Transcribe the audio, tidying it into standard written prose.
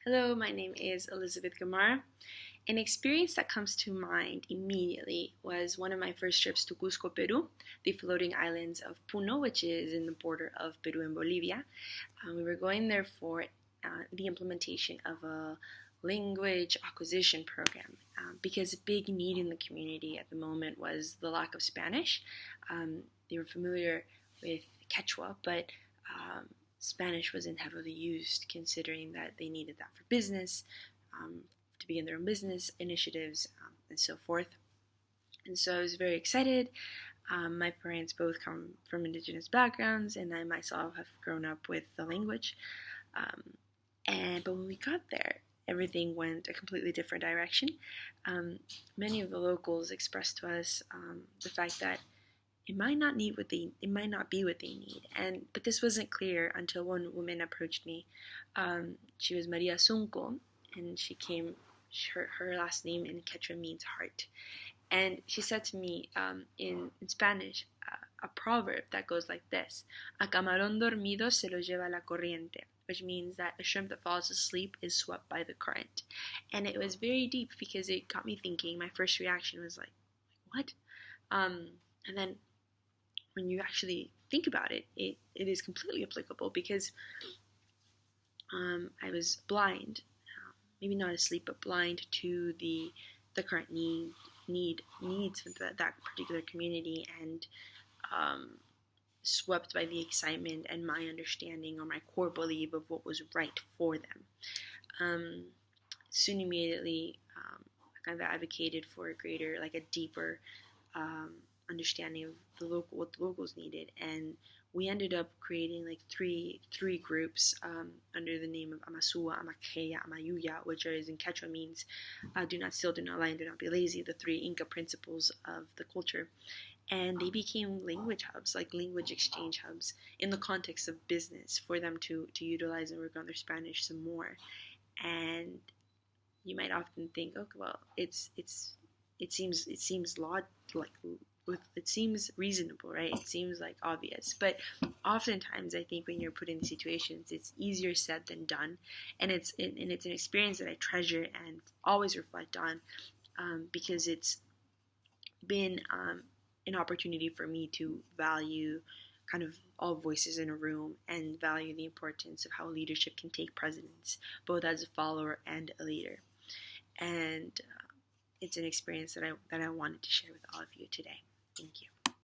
Hello, my name is Elizabeth Gamarra. An experience that comes to mind immediately was one of my first trips to Cusco, Peru, the floating islands of Puno, which is in the border of Peru and Bolivia. We were going there for the implementation of a language acquisition program because a big need in the community at the moment was the lack of Spanish. They were familiar with Quechua, but Spanish wasn't heavily used, considering that they needed that for business, to begin their own business initiatives, and so forth. And so I was very excited. My parents both come from indigenous backgrounds, and I myself have grown up with the language. But when we got there, everything went a completely different direction. Many of the locals expressed to us the fact that it might not be what they need, but this wasn't clear until one woman approached me. She was Maria Sunco, and she came. Her last name in Quechua means heart, and she said to me in Spanish a proverb that goes like this: "A camarón dormido se lo lleva la corriente," which means that a shrimp that falls asleep is swept by the current. And it was very deep because it got me thinking. My first reaction was like, "What?" And then when you actually think about it, it is completely applicable because I was blind, maybe not asleep, but blind to the current needs of that particular community, and swept by the excitement and my understanding or my core belief of what was right for them. Soon immediately, I kind of advocated for a greater, like a deeper understanding of what the locals needed, and we ended up creating like three groups under the name of Amasua, Amakeya, Amayuya, which is in Quechua means do not steal, do not lie, and do not be lazy, the three Inca principles of the culture. And they became language hubs, like language exchange hubs, in the context of business for them to utilize and work on their Spanish some more. And you might often think, okay, well, it seems it seems reasonable, right? It seems like obvious, but oftentimes I think when you're put in these situations, it's easier said than done, and it's an experience that I treasure and always reflect on, because it's been an opportunity for me to value kind of all voices in a room and value the importance of how leadership can take precedence, both as a follower and a leader. And it's an experience that I wanted to share with all of you today. Thank you.